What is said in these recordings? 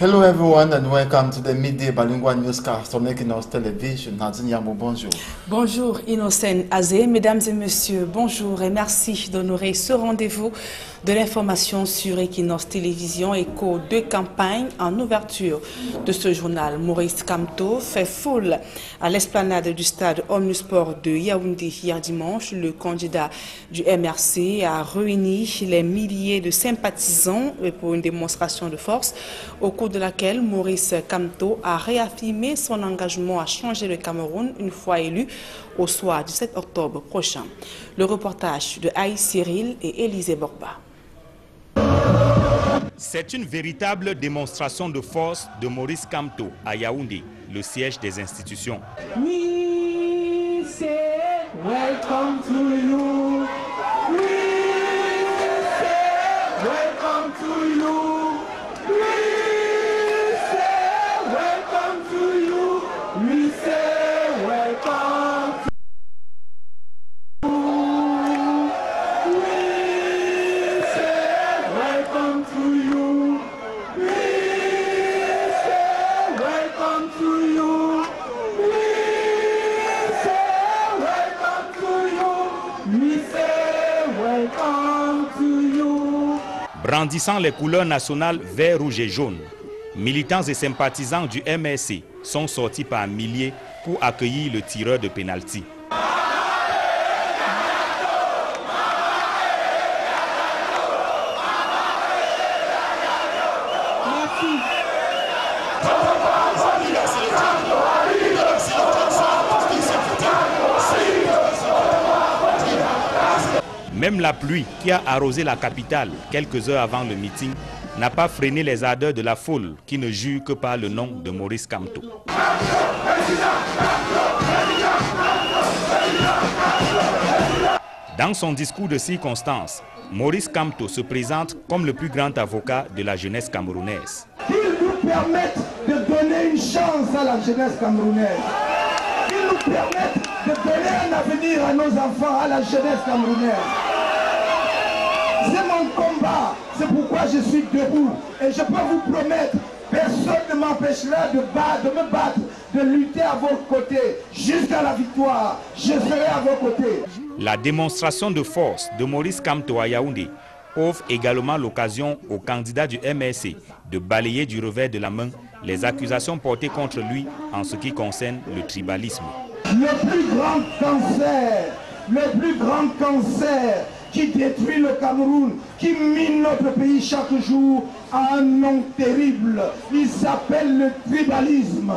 Hello everyone and welcome to the midday bilingual newscast on Equinos Television. Nadine Yamo, bonjour. Bonjour Innocent Azé, mesdames et messieurs, bonjour et merci d'honorer ce rendez-vous de l'information sur Equinos Télévision, écho de campagne. En ouverture de ce journal, Maurice Kamto fait foule à l'esplanade du stade Omnisport de Yaoundé hier dimanche. Le candidat du MRC a réuni les milliers de sympathisants pour une démonstration de force au cours de laquelle Maurice Kamto a réaffirmé son engagement à changer le Cameroun une fois élu au soir du 7 octobre prochain. Le reportage de Aïe Cyril et Élisée Borba. C'est une véritable démonstration de force de Maurice Kamto à Yaoundé, le siège des institutions. We say welcome to you. We say welcome to you. We say welcome to you. We say welcome to you. Brandissant les couleurs nationales vert, rouge et jaune, militants et sympathisants du MRC sont sortis par milliers pour accueillir le tireur de pénalty. Même la pluie qui a arrosé la capitale quelques heures avant le meeting n'a pas freiné les ardeurs de la foule qui ne jure que par le nom de Maurice Kamto. Dans son discours de circonstance, Maurice Kamto se présente comme le plus grand avocat de la jeunesse camerounaise. Qu'il nous permette de donner une chance à la jeunesse camerounaise. Qu'il nous permette de donner un avenir à nos enfants, à la jeunesse camerounaise. C'est mon combat, c'est pourquoi je suis debout. Et je peux vous promettre, personne ne m'empêchera de me battre, de lutter à vos côtés jusqu'à la victoire. Je serai à vos côtés. La démonstration de force de Maurice Kamto à Yaoundé offre également l'occasion au candidat du MRC de balayer du revers de la main les accusations portées contre lui en ce qui concerne le tribalisme. Le plus grand cancer qui détruit le Cameroun, qui mine notre pays chaque jour, a un nom terrible. Il s'appelle le tribalisme.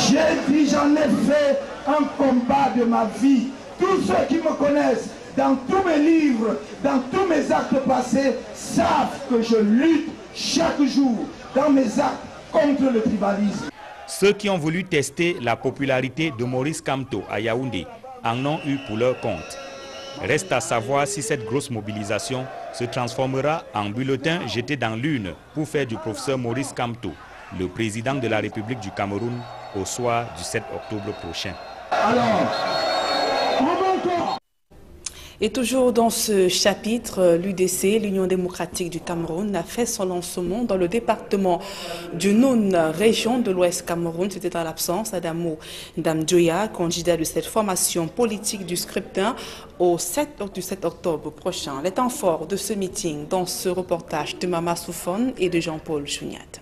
J'ai dit, j'en ai fait un combat de ma vie. Tous ceux qui me connaissent, dans tous mes livres, dans tous mes actes passés, savent que je lutte chaque jour dans mes actes contre le tribalisme. Ceux qui ont voulu tester la popularité de Maurice Kamto à Yaoundé en ont eu pour leur compte. Reste à savoir si cette grosse mobilisation se transformera en bulletin jeté dans l'urne pour faire du professeur Maurice Kamto le président de la République du Cameroun au soir du 7 octobre prochain. Et toujours dans ce chapitre, l'UDC, l'Union démocratique du Cameroun, a fait son lancement dans le département du Noun, région de l'Ouest Cameroun. C'était en l'absence d'Adamo Ndamjoya, candidat de cette formation politique du scrutin du 7 octobre prochain. Les temps forts de ce meeting dans ce reportage de Mama Soufone et de Jean-Paul Chouniat.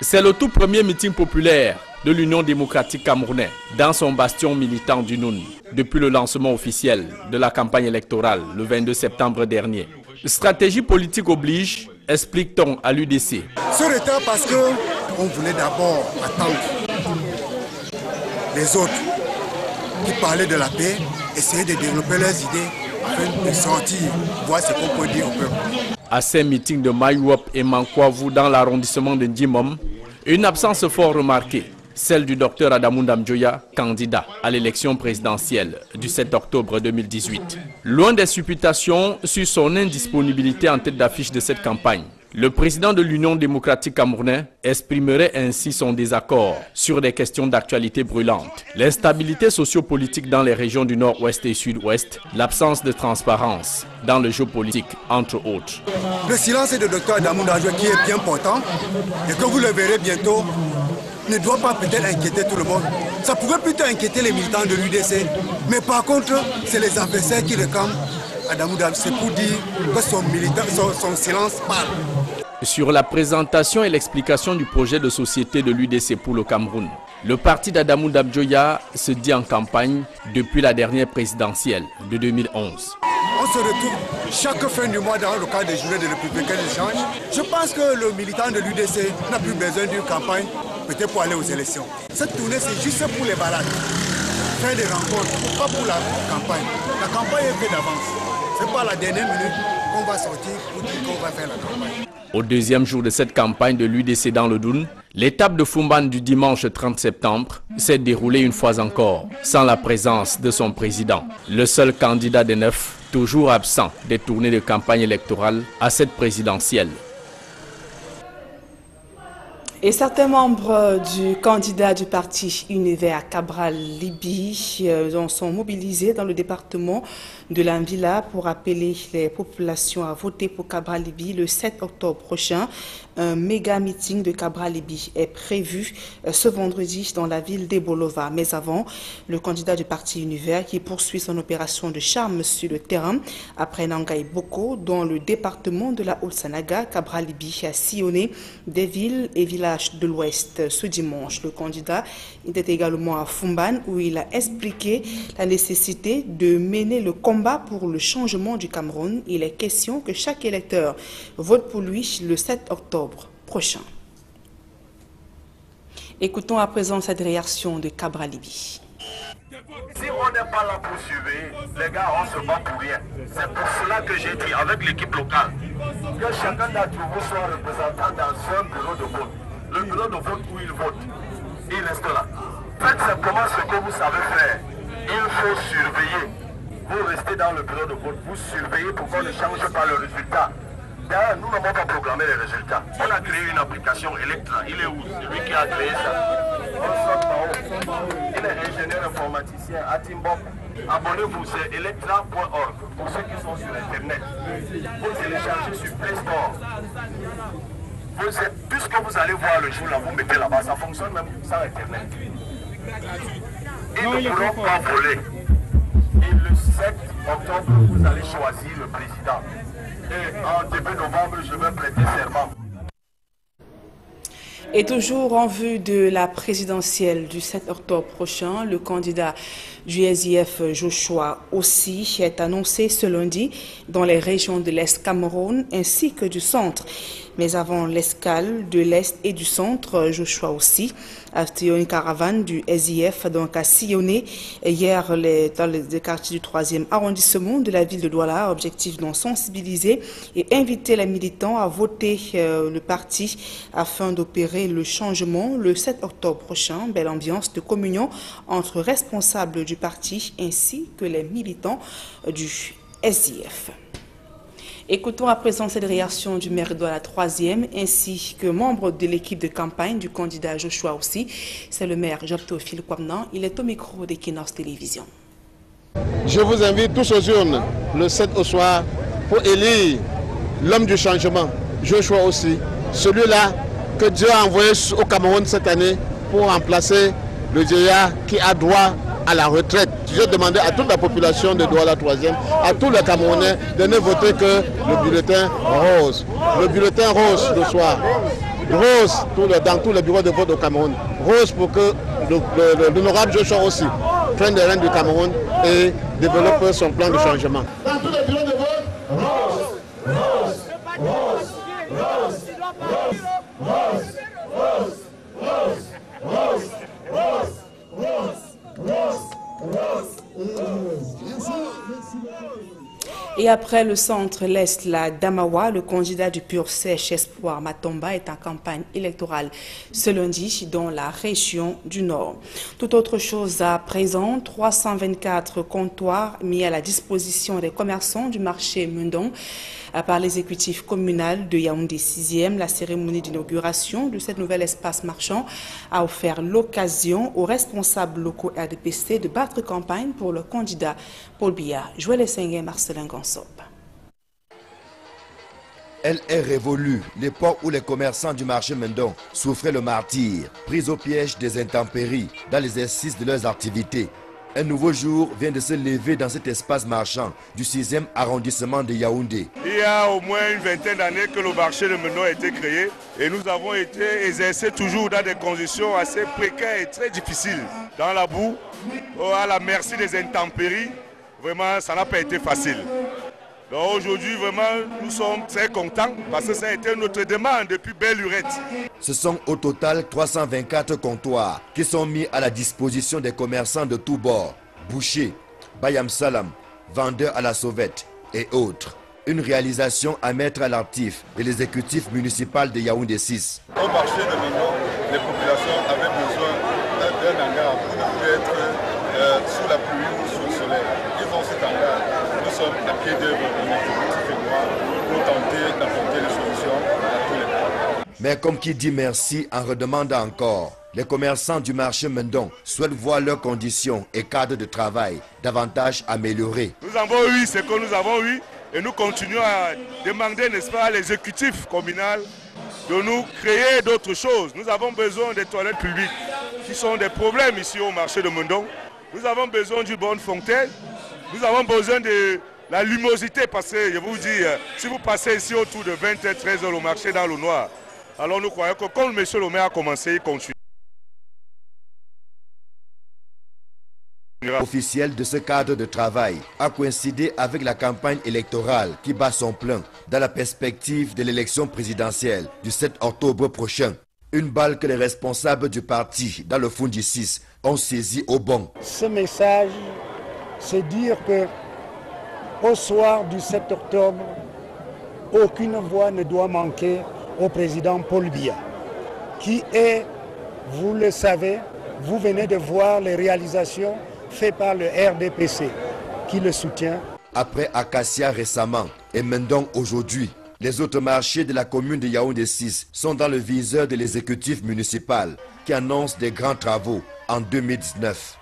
C'est le tout premier meeting populaire de l'Union démocratique camerounaise dans son bastion militant du Noun depuis le lancement officiel de la campagne électorale le 22 septembre dernier. Stratégie politique oblige, explique-t-on à l'UDC. Ce retard parce qu'on voulait d'abord attendre les autres qui parlaient de la paix, essayer de développer leurs idées afin de sortir, voir ce qu'on peut dire au peuple. À ces meetings de Mayouop et Mankouavou dans l'arrondissement de Ndimom, une absence fort remarquée, celle du docteur Adamo Ndamjoya, candidat à l'élection présidentielle du 7 octobre 2018. Loin des supputations sur son indisponibilité en tête d'affiche de cette campagne, Le président de l'Union démocratique camerounaise exprimerait ainsi son désaccord sur des questions d'actualité brûlantes. L'instabilité sociopolitique dans les régions du nord-ouest et sud-ouest, l'absence de transparence dans le jeu politique, entre autres. Le silence de Dr Adamou Danjou qui est bien important et que vous le verrez bientôt ne doit pas peut-être inquiéter tout le monde. Ça pourrait plutôt inquiéter les militants de l'UDC, mais par contre, c'est les adversaires qui réclament Adamou Danjou. C'est pour dire que son silence parle. Sur la présentation et l'explication du projet de société de l'UDC pour le Cameroun, le parti d'Adamou Dabjoya se dit en campagne depuis la dernière présidentielle de 2011. On se retrouve chaque fin du mois dans le cadre des journées de républicains d'échange. Je pense que le militant de l'UDC n'a plus besoin d'une campagne, peut-être pour aller aux élections. Cette tournée, c'est juste pour les balades, faire des rencontres, pas pour la campagne. La campagne est faite d'avance. C'est pas à la dernière minute qu'on va sortir pour dire qu'on va faire la campagne. Au deuxième jour de cette campagne de l'UDC dans le Doun, l'étape de Fumban du dimanche 30 septembre s'est déroulée une fois encore, sans la présence de son président. Le seul candidat des 9, toujours absent des tournées de campagne électorale à cette présidentielle. Et certains membres du candidat du parti Univers Cabral Libi sont mobilisés dans le département de l'Anvila pour appeler les populations à voter pour Cabral Libi le 7 octobre prochain. Un méga meeting de Cabral Libi est prévu ce vendredi dans la ville d'Ebolova. Mais avant, le candidat du parti Univers qui poursuit son opération de charme sur le terrain après Nangaï Boko dans le département de la Haute-Sanaga, Cabral Libi a sillonné des villes et villages de l'Ouest ce dimanche. Le candidat était également à Fumban où il a expliqué la nécessité de mener le combat pour le changement du Cameroun. Il est question que chaque électeur vote pour lui le 7 octobre prochain. Écoutons à présent cette réaction de Cabral Libi. Si on n'est pas là pour suivre, les gars, on se bat pour rien. C'est pour cela que j'ai dit avec l'équipe locale que chacun d'entre vous soit représentant dans un bureau de vote. Le bureau de vote où il vote, il reste là. Faites simplement ce que vous savez faire. Il faut surveiller. Vous restez dans le bureau de vote, vous surveillez pour qu'on ne change pas le résultat. D'ailleurs, nous n'avons pas programmé les résultats. On a créé une application Electra. Il est où? Celui qui a créé ça. On sort par haut. Il est ingénieur informaticien à Timbok. Abonnez-vous, c'est electra.org pour ceux qui sont sur Internet. Vous téléchargez sur Play Store. Tout ce que vous allez voir le jour là, vous mettez là-bas. Ça fonctionne même sans Internet. Ils ne pourront pas voler. Et le 7 octobre, vous allez choisir le président. Et en début novembre, je vais prêter serment. Et toujours en vue de la présidentielle du 7 octobre prochain, le candidat du SIF Joshua aussi est annoncé ce lundi dans les régions de l'Est Cameroun ainsi que du centre. Mais avant l'escale de l'Est et du centre, Joshua aussi a tiré une caravane du SIF donc a sillonné hier dans les quartiers du 3e arrondissement de la ville de Douala. Objectif d'en sensibiliser et inviter les militants à voter le parti afin d'opérer le changement le 7 octobre prochain. Belle ambiance de communion entre responsables du parti ainsi que les militants du SIF. Écoutons à présent cette réaction du maire de la 3e ainsi que membre de l'équipe de campagne du candidat Joshua aussi. C'est le maire Job-Théophile Kwamnan. Il est au micro d'Equinos Télévision. Je vous invite tous aux urnes le 7 au soir pour élire l'homme du changement, Joshua aussi. Celui-là que Dieu a envoyé au Cameroun cette année pour remplacer le vieillard qui a droit à la retraite. Je demandais à toute la population de Douala 3e, à tous les Camerounais de ne voter que le bulletin rose. Le bulletin rose le soir. Rose dans tous les bureaux de vote au Cameroun. Rose pour que l'honorable Joshua aussi prenne les rênes du Cameroun et développe son plan de changement. Dans tous les bureaux de vote, rose, rose, rose, rose, rose, rose, rose, rose, rose, rose, rose. Et après le centre, l'Est, la Damawa, le candidat du Pur Sèche Espoir Matomba est en campagne électorale ce lundi dans la région du Nord. Tout autre chose à présent, 324 comptoirs mis à la disposition des commerçants du marché Mundong par l'exécutif communal de Yaoundé 6e. La cérémonie d'inauguration de cet nouvel espace marchand a offert l'occasion aux responsables locaux RDPC de battre campagne pour le candidat Paul Biya. Joël Esseng et Marcelin Gansop. Elle est révolue, l'époque où les commerçants du marché Mendon souffraient le martyre, pris au piège des intempéries dans l'exercice de leurs activités. Un nouveau jour vient de se lever dans cet espace marchand du 6e arrondissement de Yaoundé. Il y a au moins une vingtaine d'années que le marché de Mendon a été créé et nous avons été exercés toujours dans des conditions assez précaires et très difficiles. Dans la boue, à la merci des intempéries, vraiment ça n'a pas été facile. Donc aujourd'hui, vraiment, nous sommes très contents parce que ça a été notre demande depuis belle lurette. Ce sont au total 324 comptoirs qui sont mis à la disposition des commerçants de tous bords. Bouchers, Bayam Salam, vendeurs à la sauvette et autres. Une réalisation à mettre à l'actif de l'exécutif municipal de Yaoundé 6. Au marché de Mendon, les populations avaient besoin d'un hangar pour ne plus être sous la pluie ou sous le soleil. Ils ont cet hangar. Nous sommes à pied d'œuvre de l'exécutif et moi pour tenter d'apporter des solutions à tous les problèmes. Mais comme qui dit merci en redemandant encore, les commerçants du marché Mendon souhaitent voir leurs conditions et cadres de travail davantage améliorés. Nous avons eu ce que nous avons eu et nous continuons à demander, n'est-ce pas, à l'exécutif communal de nous créer d'autres choses. Nous avons besoin des toilettes publiques qui sont des problèmes ici au marché de Mendon. Nous avons besoin d'une bonne fontaine. Nous avons besoin de la luminosité parce que, je vous dis, si vous passez ici autour de 20h, 13h au marché dans le noir, alors nous croyons que comme M. le maire a commencé, il continue. Officiel de ce cadre de travail a coïncidé avec la campagne électorale qui bat son plein dans la perspective de l'élection présidentielle du 7 octobre prochain. Une balle que les responsables du parti dans le Fundi 6 ont saisi au bon. Ce message, c'est dire que au soir du 7 octobre, aucune voix ne doit manquer au président Paul Biya, qui est, vous le savez, vous venez de voir les réalisations faites par le RDPC, qui le soutient. Après Acacia récemment et Mendon aujourd'hui, les autres marchés de la commune de Yaoundé 6 sont dans le viseur de l'exécutif municipal qui annonce des grands travaux en 2019.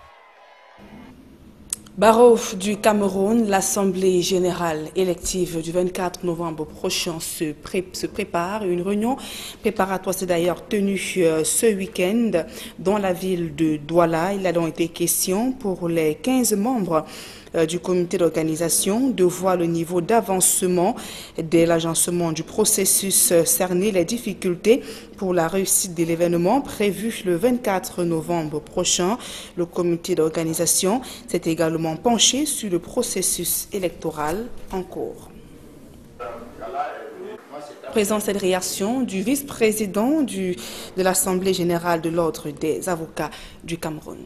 Barreau du Cameroun, l'Assemblée générale élective du 24 novembre prochain se prépare. Une réunion préparatoire s'est d'ailleurs tenue ce week-end dans la ville de Douala. Il a donc été question pour les 15 membres du comité d'organisation de voir le niveau d'avancement de l'agencement du processus, cerner les difficultés pour la réussite de l'événement prévu le 24 novembre prochain. Le comité d'organisation s'est également penché sur le processus électoral en cours. Présent cette réaction du vice-président de l'Assemblée générale de l'Ordre des avocats du Cameroun.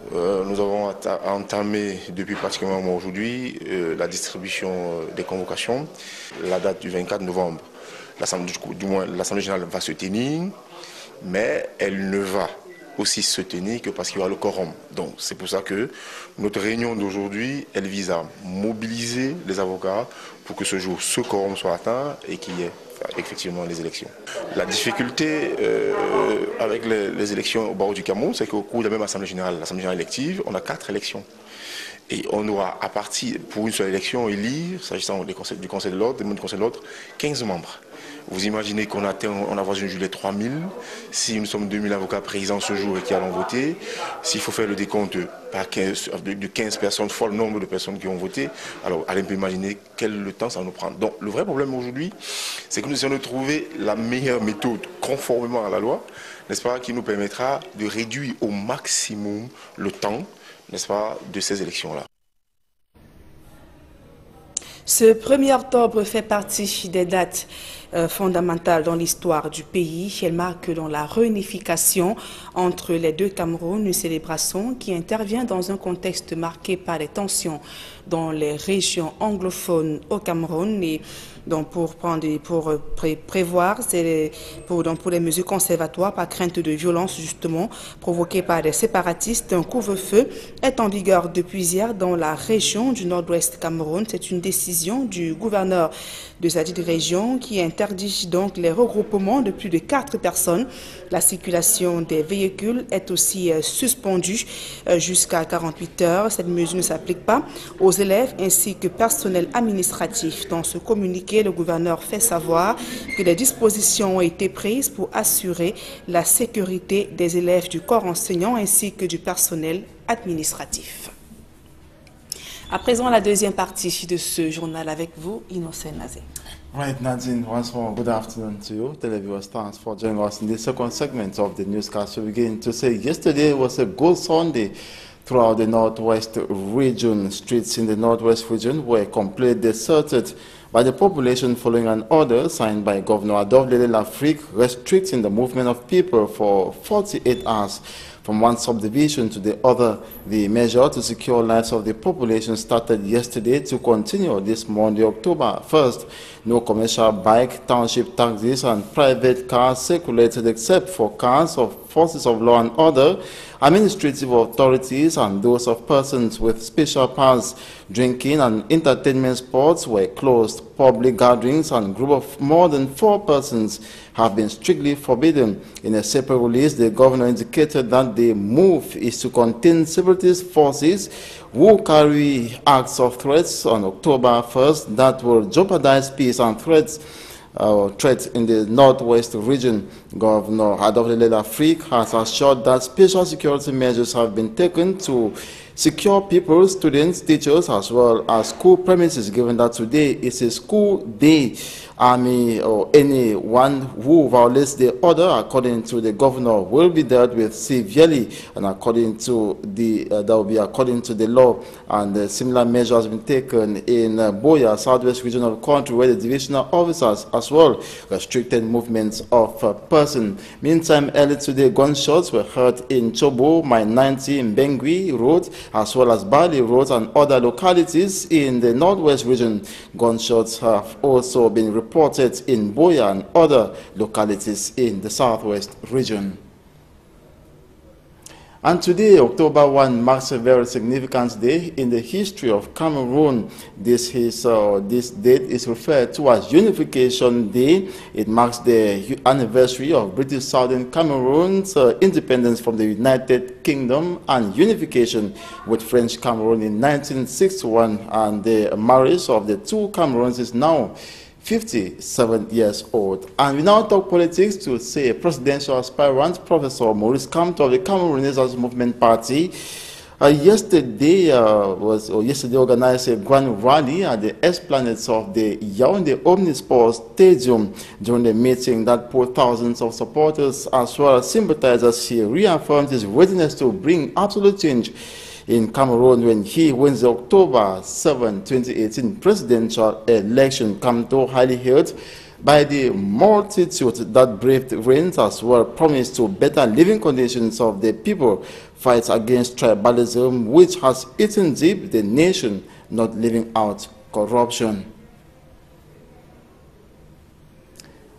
Nous avons entamé depuis pratiquement aujourd'hui la distribution des convocations. La date du 24 novembre, l'Assemblée générale va se tenir, mais elle ne va aussi se tenir que parce qu'il y aura le quorum. Donc c'est pour ça que notre réunion d'aujourd'hui, elle vise à mobiliser les avocats pour que ce jour, ce quorum soit atteint et qu'il y ait effectivement les élections. La difficulté avec les élections au barreau du Cameroun, c'est qu'au cours de la même Assemblée générale élective, on a 4 élections. Et on doit, à partir, pour une seule élection, élire, s'agissant du Conseil de l'Ordre, des membres du Conseil de l'Ordre, 15 membres. Vous imaginez qu'on avoisine les 3000. Si nous sommes 2000 avocats présents ce jour et qui allons voter, s'il faut faire le décompte de 15 personnes, fois le nombre de personnes qui ont voté, alors allez peut imaginer quel temps ça va nous prendre. Donc le vrai problème aujourd'hui, c'est que nous essayons de trouver la meilleure méthode conformément à la loi, n'est-ce pas, qui nous permettra de réduire au maximum le temps, n'est-ce pas, de ces élections-là. Ce 1er octobre fait partie des dates fondamentales dans l'histoire du pays. Elle marque dans la réunification entre les deux Camerouns, une célébration qui intervient dans un contexte marqué par les tensions dans les régions anglophones au Cameroun. Et donc pour prévoir pour les mesures conservatoires par crainte de violence justement provoquées par des séparatistes. Un couvre-feu est en vigueur depuis hier dans la région du nord-ouest Cameroun. C'est une décision du gouverneur de cette région qui interdit donc les regroupements de plus de 4 personnes. La circulation des véhicules est aussi suspendue jusqu'à 48 heures. Cette mesure ne s'applique pas aux élèves ainsi que personnel administratif. Dans ce communiqué, le gouverneur fait savoir que des dispositions ont été prises pour assurer la sécurité des élèves du corps enseignant ainsi que du personnel administratif. À présent, la deuxième partie de ce journal avec vous, Innocent Nazé. Right, Nadine, once more, good afternoon to you. Televiewers, thanks for joining us in the second segment of the newscast. We begin to say yesterday was a good Sunday throughout the Northwest region. Streets in the Northwest region were completely deserted by the population following an order signed by Governor Adolphhe Lafrique restricting the movement of people for 48 hours. From one subdivision to the other, the measure to secure lives of the population started yesterday to continue this Monday, October 1st. No commercial bike, township taxis and private cars circulated except for cars of forces of law and order, administrative authorities and those of persons with special powers. Drinking and entertainment spots were closed. Public gatherings and groups of more than 4 persons have been strictly forbidden. In a separate release, the governor indicated that the move is to contain separatist forces who carry acts of threats on October 1st that will jeopardize peace and threats in the Northwest region. Governor Adolphhe Lafrique has assured that special security measures have been taken to secure people, students, teachers, as well as school premises, given that today is a school day. Army or anyone who violates the order, according to the governor, will be dealt with severely, and according to that will be according to the law. And similar measures have been taken in Boya, southwest region of the country, where the divisional officers as well restricted movements of person. Meantime, early today, gunshots were heard in Chobo, Mile 90, in Bengui Road, as well as Bali Road and other localities in the Northwest region. Gunshots have also been reported in Boya and other localities in the Southwest region. And today, October 1, marks a very significant day in the history of Cameroon. This date is referred to as Unification Day. It marks the anniversary of British Southern Cameroon's independence from the United Kingdom and unification with French Cameroon in 1961. And the marriage of the two Cameroons is now 57 years old. And we now talk politics to say presidential aspirant Professor Maurice Kamto of the Cameroon Renaissance Movement Party yesterday organized a grand rally at the esplanade of the Yaoundé Omnisport Stadium. During the meeting that pulled thousands of supporters as well as sympathizers, he reaffirmed his readiness to bring absolute change in Cameroon when he wins the October 7, 2018 presidential election. Kamto, highly hailed by the multitude that braved rains, as well promised to better living conditions of the people, fights against tribalism, which has eaten deep the nation, not leaving out corruption.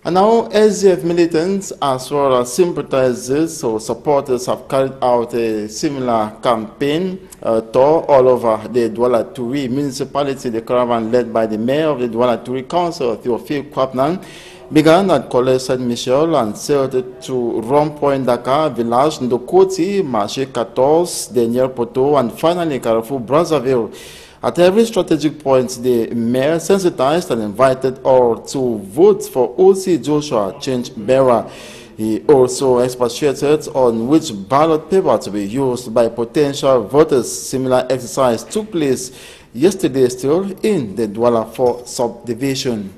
And now, SDF militants as well as sympathizers or supporters have carried out a similar campaign tour all over the Douala Touré municipality. The caravan, led by the mayor of the Douala Touré Council, Théophile Kwapnan, began at Collège Saint-Michel and sailed to Rond-Point Dakar, Village Ndokoti, Marché 14, Daniel Poto, and finally Carrefour Brazzaville. At every strategic point, the mayor sensitized and invited all to vote for O.C. Joshua, change bearer. He also expatiated on which ballot paper to be used by potential voters. Similar exercise took place yesterday still in the Douala 4 subdivision.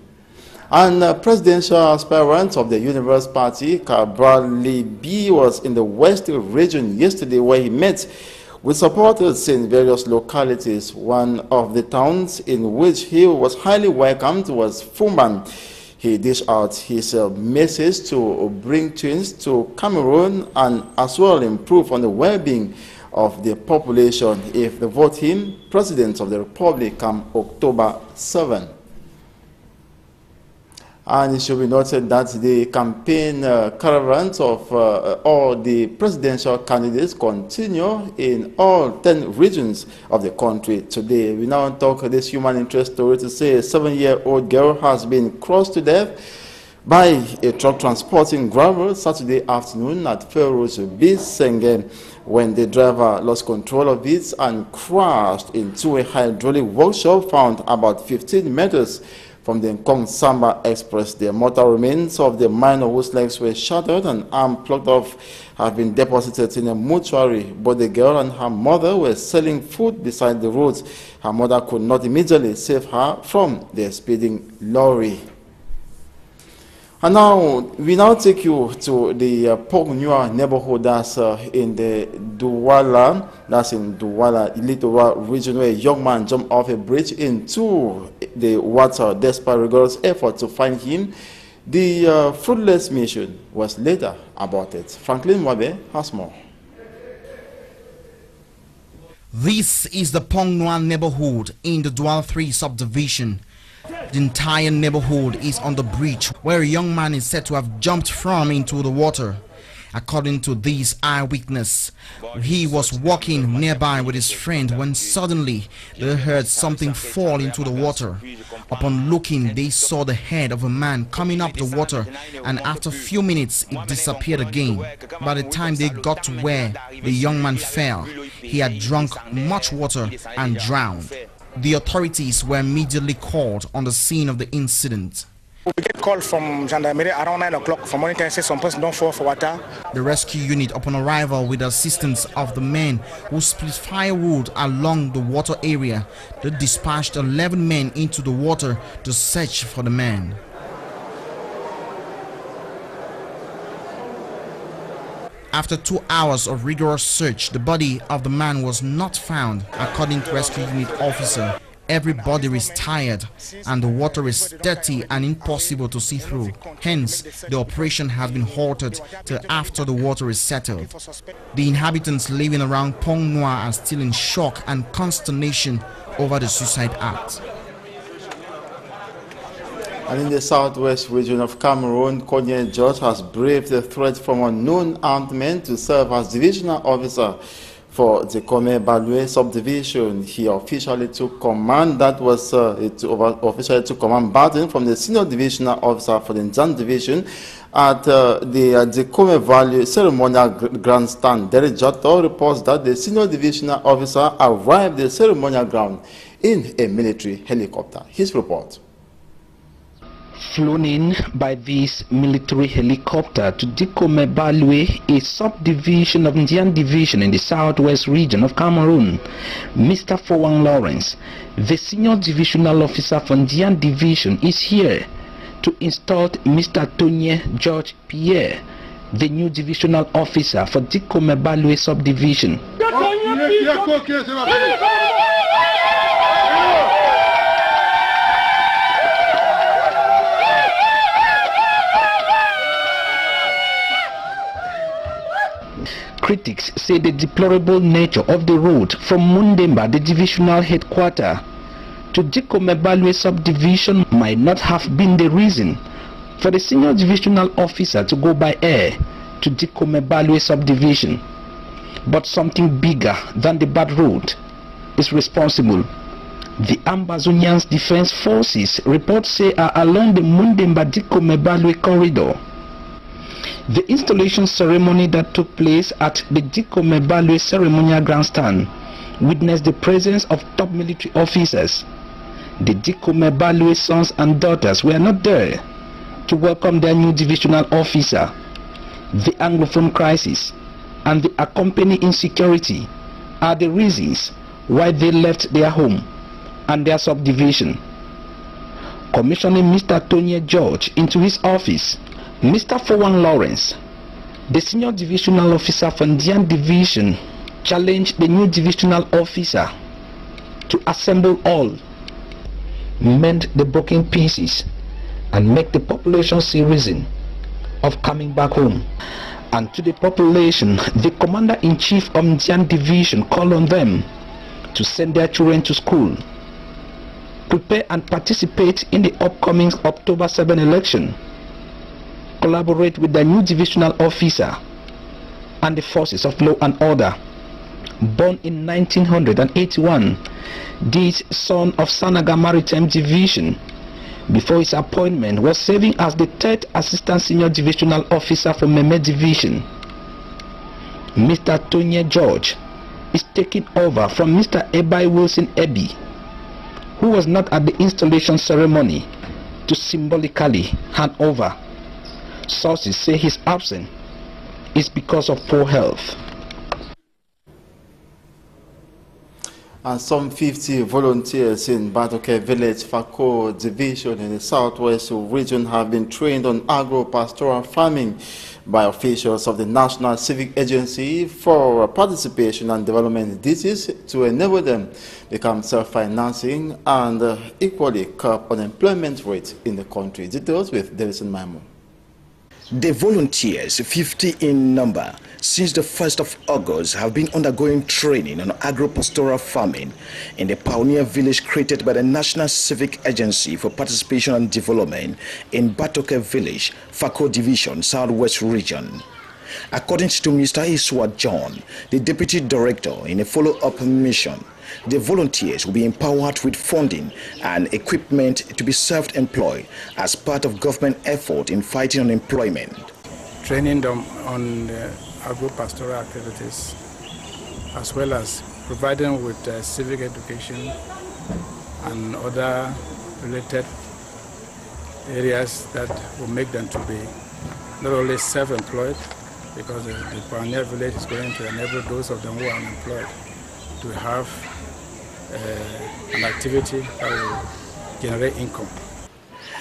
And presidential aspirant of the Universe Party, Cabral Libi, was in the West region yesterday, where he met with supporters in various localities. One of the towns in which he was highly welcomed was Fumban. He dished out his message to bring change to Cameroon and as well improve on the well-being of the population if they vote him President of the Republic come October 7. And it should be noted that the campaign caravans of all the presidential candidates continue in all 10 regions of the country today. We now talk this human interest story to say a 7-year-old girl has been crushed to death by a truck transporting gravel Saturday afternoon at Feroz Bissengen when the driver lost control of it and crashed into a hydraulic workshop found about 15 meters from the Nkong Samba Express. The mortal remains of the minor whose legs were shattered and arm plucked off have been deposited in a mortuary. Both the girl and her mother were selling food beside the road. Her mother could not immediately save her from the speeding lorry. And now, we now take you to the Pognua neighborhood that's in the Douala, that's in Douala, Littoral region, where a young man jumped off a bridge into the water despite rigorous effort to find him. The fruitless mission was later aborted. Franklin Wabe has more. This is the Pognua neighborhood in the Douala 3 subdivision. The entire neighborhood is on the bridge where a young man is said to have jumped from into the water. According to this eyewitness, he was walking nearby with his friend when suddenly they heard something fall into the water. Upon looking, they saw the head of a man coming up the water, and after a few minutes it disappeared again. By the time they got to where the young man fell, he had drunk much water and drowned. The authorities were immediately called on the scene of the incident. We get called from Gendarmerie around 9 o'clock for monitoring, say some person don't fall for water. The rescue unit, upon arrival with the assistance of the men who split firewood along the water area, they dispatched 11 men into the water to search for the man. After 2 hours of rigorous search, the body of the man was not found. According to rescue unit officer, everybody is tired and the water is dirty and impossible to see through. Hence, the operation has been halted till after the water is settled. The inhabitants living around Pognua are still in shock and consternation over the suicide act. And in the southwest region of Cameroon, Colonel George has braved the threat from unknown armed men to serve as divisional officer for the Dikome Balue subdivision. He officially took command, officially took command baton from the senior divisional officer for the Njan division at the Dikome Valley ceremonial grandstand. Derek Jotto reports that the senior divisional officer arrived at the ceremonial ground in a military helicopter. His report. Flown in by this military helicopter to Dikome Balue, a subdivision of Njan division in the southwest region of Cameroon, Mr. Fowang Lawrence, the senior divisional officer for Njan division, is here to install Mr. Tonye George Pierre, the new divisional officer for Dikome Balue subdivision. Critics say the deplorable nature of the road from Mundemba, the divisional headquarters, to Dikome Balue subdivision might not have been the reason for the senior divisional officer to go by air to Dikome Balue subdivision. But something bigger than the bad road is responsible. The Ambazonians Defense Forces, reports say, are along the Mundemba Dikome Balue corridor. The installation ceremony that took place at the Dikome Balue ceremonial grandstand witnessed the presence of top military officers. The Dikome Balue sons and daughters were not there to welcome their new divisional officer. The Anglophone crisis and the accompanying insecurity are the reasons why they left their home and their subdivision. Commissioning Mr. Tonye George into his office, Mr. Fowang Lawrence, the senior divisional officer for Njan division, challenged the new divisional officer to assemble all, mend the broken pieces, and make the population see reason of coming back home. And to the population, the commander-in-chief of Njan division called on them to send their children to school. prepare and participate in the upcoming October 7 election, collaborate with the new divisional officer and the forces of law and order. Born in 1981, this son of Sanaga Maritime Division, before his appointment was serving as the 3rd Assistant Senior Divisional Officer for Meme Division. Mr. Tonye George is taking over from Mr. Ebai Wilson Ebi, who was not at the installation ceremony to symbolically hand over. Sources say his absence is because of poor health. And some 50 volunteers in Batoke Village, Fako Division in the Southwest region have been trained on agro-pastoral farming by officials of the National Civic Agency for participation and development duties to enable them become self-financing and equally curb unemployment rate in the country. Details with Davison Maimo. The volunteers, 50 in number, since the 1st of August have been undergoing training on agro-pastoral farming in the pioneer village created by the National Civic Agency for Participation and Development in Batoke Village, Fako Division, Southwest Region. According to Mr. Iswa John, the Deputy Director, in a follow-up mission, the volunteers will be empowered with funding and equipment to be self-employed as part of government effort in fighting unemployment. Training them on agro-pastoral activities, as well as providing with civic education and other related areas that will make them to be not only self-employed, because the pioneer village is going to enable those of them who are unemployed to have an activity that will generate income.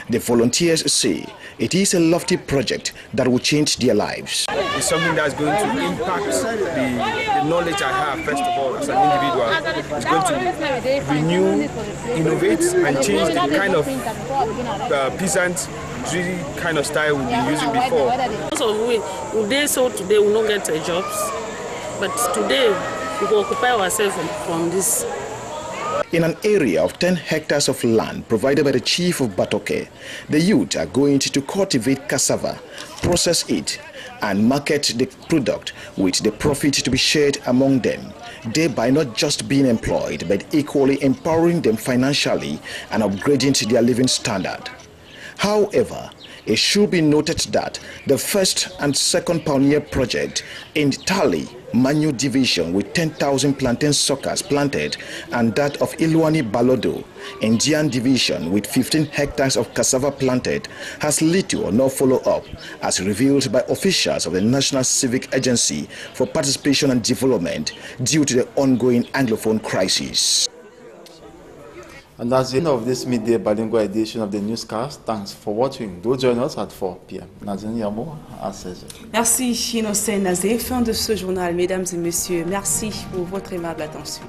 The volunteers say it is a lofty project that will change their lives. It's something that's going to impact the knowledge I have, first of all, as an individual. It's going to renew, innovate, and change the kind of peasant kind of style we've been using before. So today we will not get jobs, but today we will occupy ourselves from this. In an area of 10 hectares of land provided by the chief of Batoke, the youth are going to cultivate cassava, process it, and market the product with the profit to be shared among them, thereby not just being employed but equally empowering them financially and upgrading to their living standard. However, it should be noted that the first and second pioneer project in Tali, Manyu Division with 10,000 plantain suckers planted, and that of Iluani Balodo, Indian Division with 15 hectares of cassava planted, has little or no follow-up, as revealed by officials of the National Civic Agency for Participation and Development due to the ongoing Anglophone crisis. And that's the end of this midday bilingual edition of the newscast. Thanks for watching. Do join us at 4 p.m. Nazin Yamo à 16h. Merci Innocent Nazé. Fin de ce journal, mesdames et messieurs. Merci pour votre aimable attention.